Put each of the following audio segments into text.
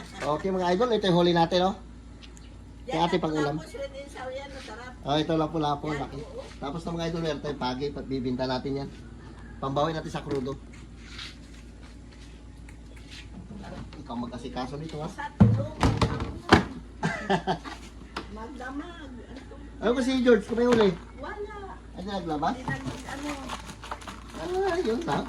Okay mga idol, ito yung huli natin, oh. Yung ating pang-ulam. Oh, ito lapo-lapo, laki. Tapos na mga idol, meron tayong pagi, bibinta natin yan. Pambawi natin sa krudo. Ikaw mag-asikaso nito, ha? Magdamag. Ano ba si George, kung may huli? Wala. Ay, naglabas? Ano? Ah, yun lang.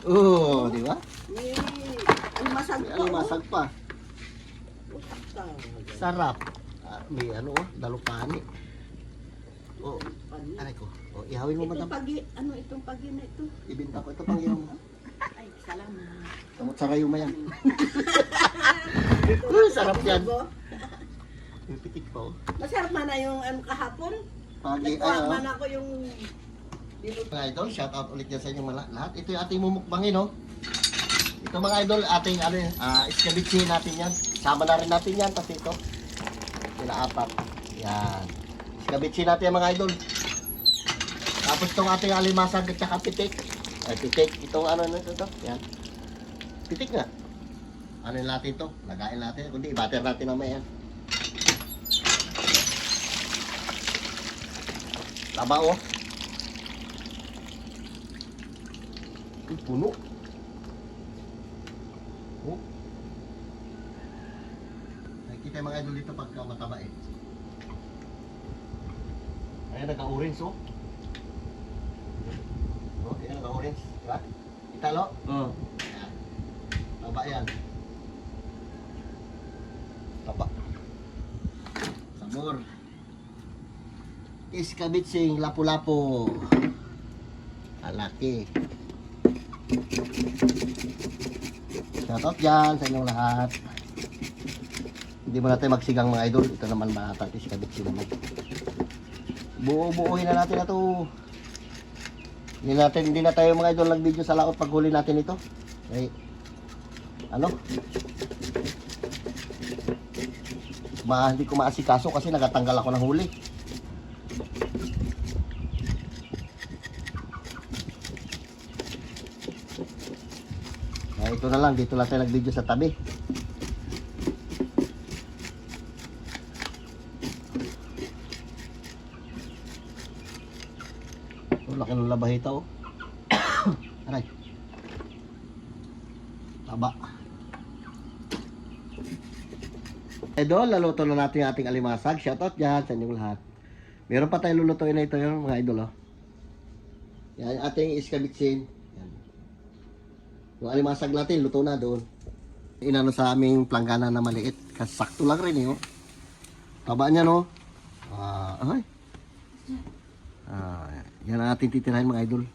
Oo, di ba? May almasag May pa. alimasag pa. Utak ka. Sarap. May ano, dalupani. Oh, aray ko. Oh, ihawin mo, madam. Itong pagi na ito? Ibinta ko ito pang iyong. Ay, salamat. Kamot sa kayo mayan. Sarap yan. Yung pitik pa, oh. Masarap man na yung kahapon. Pagi, Nagkuha ay, man ako yung mga idol, shout out ulit yan sa inyong lahat. Ito yung ating mumukbangin, no? Ito mga idol, ating iskabitsi natin yan. Sama na rin natin yan, pati ito. Sila apat. Yan. Iskabitsi natin yan mga idol. Tapos itong ating alimasag at saka pitik. Ay, pitik. Itong ano na ito. Yan. Pitik nga. Ano natin ito? Lagain natin. Kundi i-butter natin naman yan. Taba, oh. Puno. Oh. Nakikita yung mga idol dito pagka mataba eh. Ayan, nagka-orange oh. Oh, ayan, nagka-orange. Diba? Italo? Oo. Ayan. Taba yan. Taba. Sabor. Iskabitsing lapu-lapu. Alaki. Shoutout dyan sa inyong lahat. Hindi mo natin magsigang mga idol. Ito naman bata. Iskabitsing naman. Buo-buuhin na natin na ito. Hindi na tayo mga idol nag-video sa laot paghuli natin ito. Okay. Ano? Hindi ko maasikaso kasi nagatanggal ako ng huli. Ito na lang, dito lang tayo nag-video sa tabi. Oh, laki ng labahita oh. Aray. Taba. Idol, laluto na natin yung ating alimasag. Shoutout dyan sa inyong lahat. Meron pa tayong lulutuin na ito yung mga idol oh. Yan, ating iskabitsin. Yung alimasag natin, luto na doon. Inano sa aming planggana na maliit. Kasi sakto lang rin eh. Oh. Taba niya no. Yan ang ating titirahin mga idol.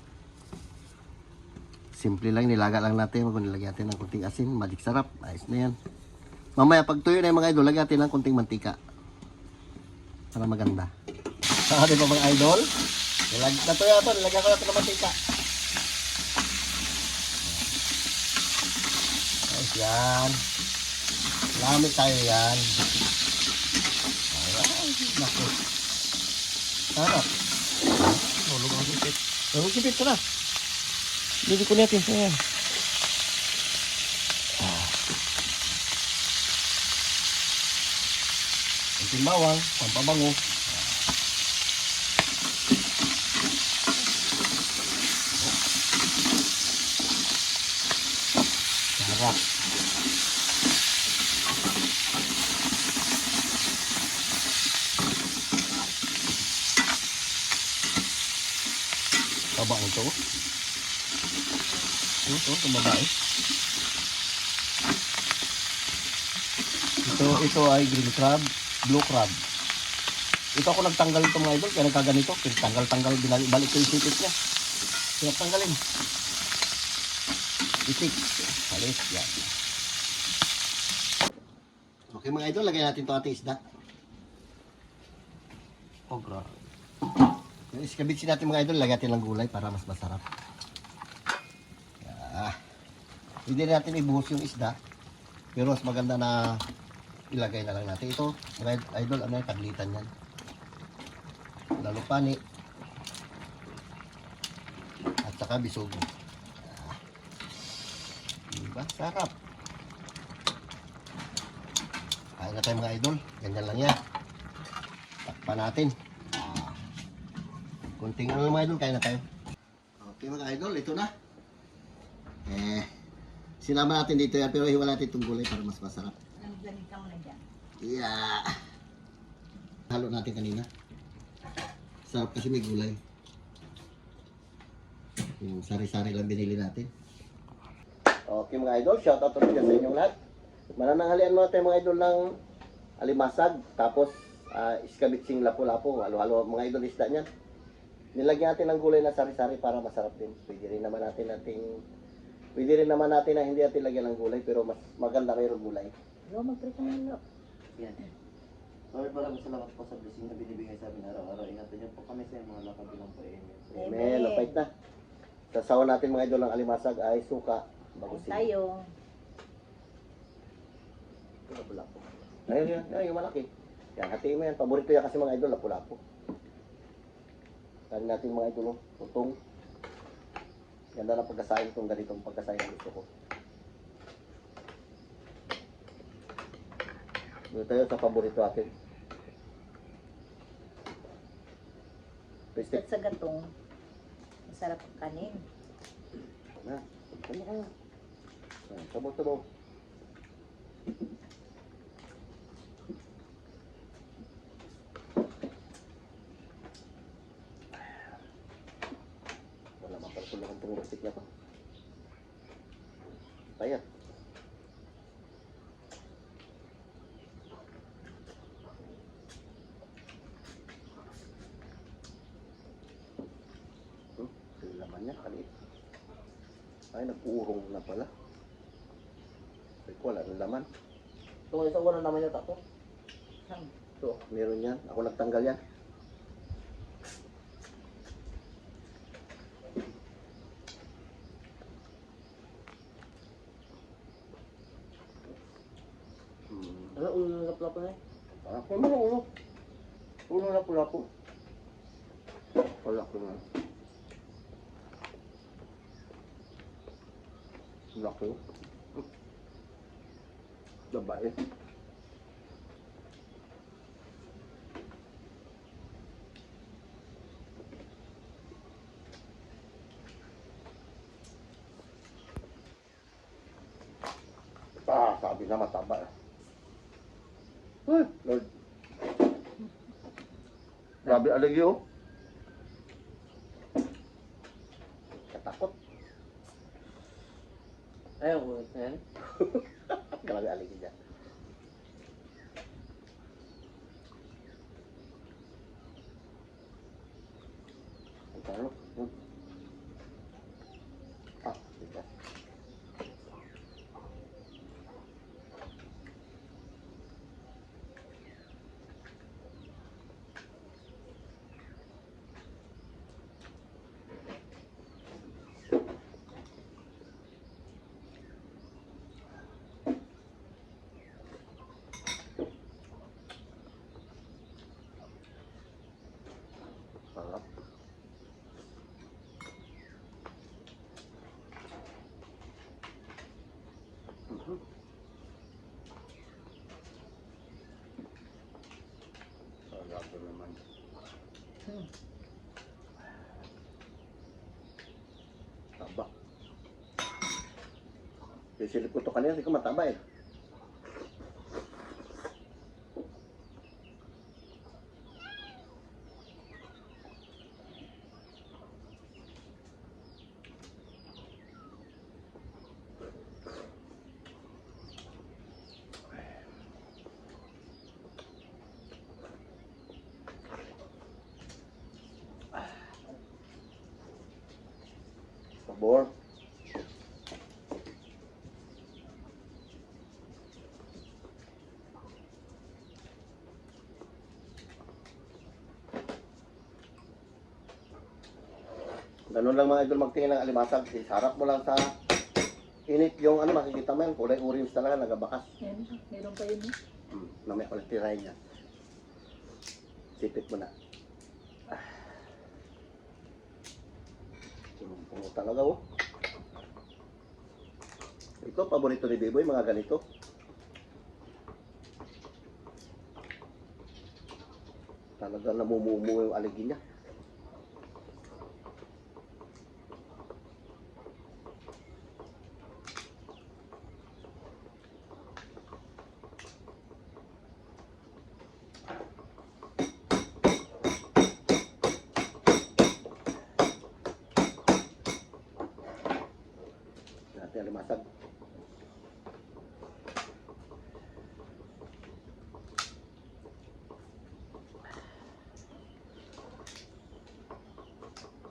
Simple lang, nilaga lang natin. Kung nilagyan natin ng kunting asin, magic sarap. Ayos na yan. Mamaya pag tuyo na yung mga idol, lagyan natin ng kunting mantika. Para maganda. Saka di ba mga idol? Natuyo ito, nilagyan ko natin ng mantika. Yan. Lamit tayo yan. Ayan. Naku. Sarap. Tulog ang sipit. Tulog sipit ka na. Hindi ko natin. Ayan. Kunting bawang. Pampabango. Sarap. Taba ito. Ito babae. Ito ay green crab, blue crab. Ito ako nagtanggal ito mga idol, kaya nagkaganito. Tanggal-tanggal, balik ko yung sipit niya. Kaya tanggalin. Itik. Halit, yan. Okay mga idol, lagay natin ito ating isda. Oh, grabe. Yung iskabitsin natin mga idol, lagay natin ng gulay para mas masarap. Hindi natin ibuhos yung isda, pero mas maganda na ilagay na lang natin. Ito, mga idol, ano yung taglitan yan. Lalupani. At saka bisugo. Diba? Sarap. Kain na tayo mga idol. Ganyan lang yan. Takpan natin. Kunting ano mga idol, kain na tayo. Okay mga idol, ito na. Sinama natin dito yan, pero hiwala natin itong gulay para mas masarap. Ang ganito mo na dyan. Yeah. Halo natin kanina. Sarap kasi may gulay. Yung sari-sari lang binili natin. Okay mga idol, shout out ulit sa inyong lahat. Manananghalian muna tayo mga idol ng alimasag. Tapos iskabitsing lapu-lapu. Halo-halo mga idol isda niyan. Nilagyan natin ng gulay na sari-sari para masarap din. Pwede rin naman natin na hindi natin lagyan ng gulay, pero mas maganda mayroong gulay. Lo, magprito ng lo. Yan. Sorry, maraming salamat po sa blessing na binibigay sa amin araw-araw. Ingatan niyo po kami sa mga nakabilang po. Amen. Amen. Napait na. Sasawa natin mga idol ng alimasag ay suka. Bagusin. Tayo. Lapu-lapu. Ayun, yung malaki. Yan, hatiin mo yan. Paborito yan kasi mga idol, lapu-lapu. Kali natin mga idol, tutong. Ganda na pagkasain itong ganitong pagkasain ang gusto ko. Dito tayo sa paborito natin. Pwede. At sa gatong, masarap ang kanin. Na, ano kayo? Sabog-sabog. Wala mapagtulungan itong rustik na to. Payat. Yung laman niya, kaliit. Ay, nag-uurong na pala. Ay, wala ng laman. Ito isang wala naman yung tato. So, meron yan. Ako nagtanggal yan. Ano, ulo ng laplap na eh. Ako na ulo. Ulo na pula po. Wala ko na. Laki. Babae. Sabi na mataba. Ay, Lord. Grabe alagi oh. Katakot. Ayaw ko. Ayan. Grabe alagi dyan. Ang talo. Bigas. Sarap. Sarap naman. Taba. Sisilip ko to kanina, hindi ko mataba eh. Sabor. Ganun lang mga idol magtingin ng alimasag. Sarap mo lang sa init yung ano, makikita mo yan. Kulay orange talaga, nagabakas. Yan, meron pa yun. Mamaya ko lang tirahin niya. Sipit mo na. Punong talaga oh. Ito, paborito ni Biboy, mga ganito. Talagang namumumo yung aligi niya. Natin alimasag.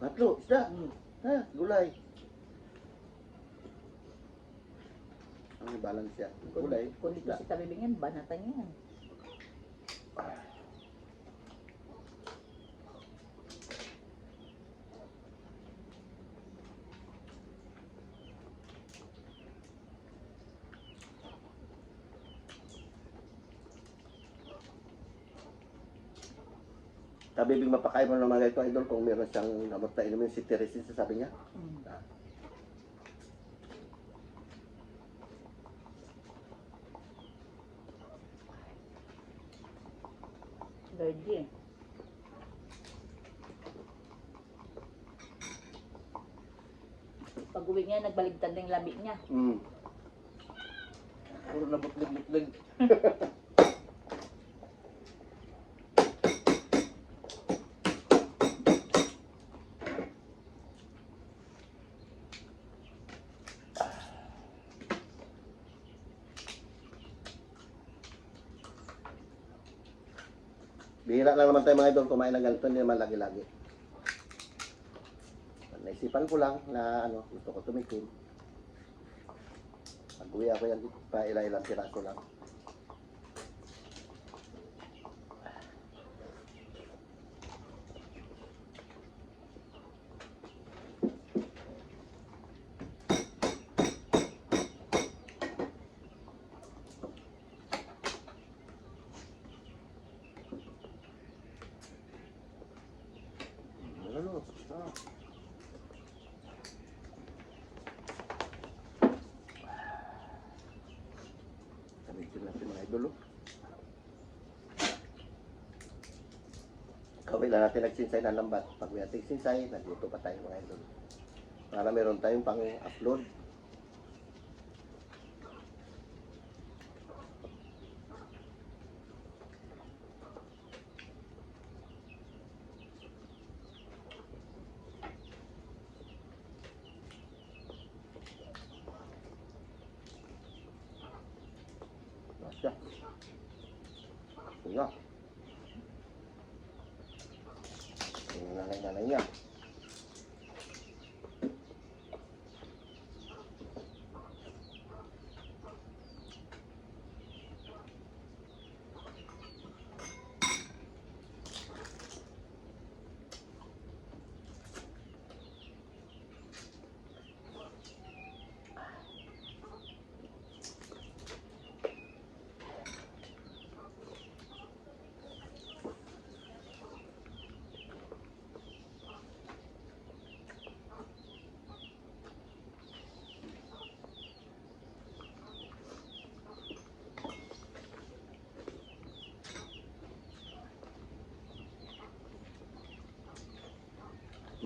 Tatlo, isda. Ha, gulay. Ang balance yan. Gulay, Kung dito isda. si tabibingin, banatan yan. Tabibig mapakain mo ng mga ito, idol, kung meron siyang namot na inumin si Teresin, sabi niya. Mm. Virgin. Pag uwi niya, nagbaligtad na yung labi niya. Puro na butlig-butlig. Bihira lang naman tayo mga idol kumain ng ganito, hindi naman lagi-lagi. Naisipan ko lang na gusto ko tumikim. Pag-uwi ako yan, pa ilang piraso lang. Gamitin natin mga idol. Kawin na natin nagsinsay na lambat. Pag may ating sinsay, nagluto pa tayo mga idol. Para meron tayong pang-upload. Masya. Tingnan. Yung nanay-nanay niya.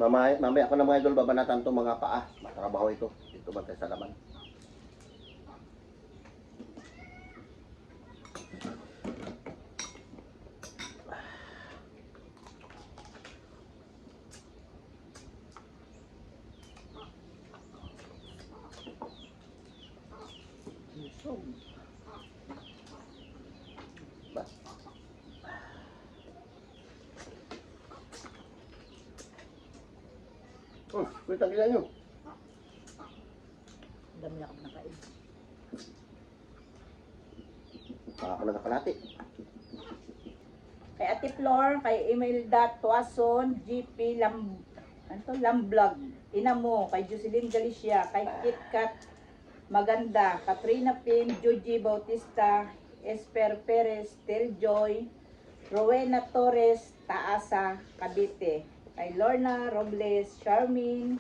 Mamaya ako na mga idol, babanatan itong mga paa. Matrabaho ito. Dito ba tayo sa laman? Ba? Wait, ang nyo. Dami na ako nakain. Ako na kapalati. Kay Ate Flor, kay Imelda Tuason, GP Lamblog, Ina mo, kay Jocelyn Galicia, kay KitKat Maganda, Katrina Pin, Joji Bautista, Esper Perez, Tel Joy, Rowena Torres, Taasa, Cavite, kay Lorna Robles, Charmin,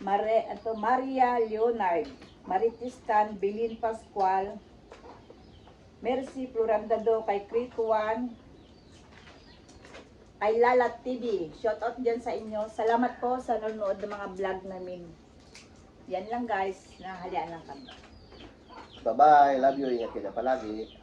Maria Leonard, Maritistan, Bilin Pascual, Mercy Florandado, kay Crituan, kay Lalat TV. Shout out dyan sa inyo. Salamat po sa nanonood ng mga vlog namin. Yan lang guys. Nahalian lang kami. Bye-bye. Love you. Ingat kayo palagi.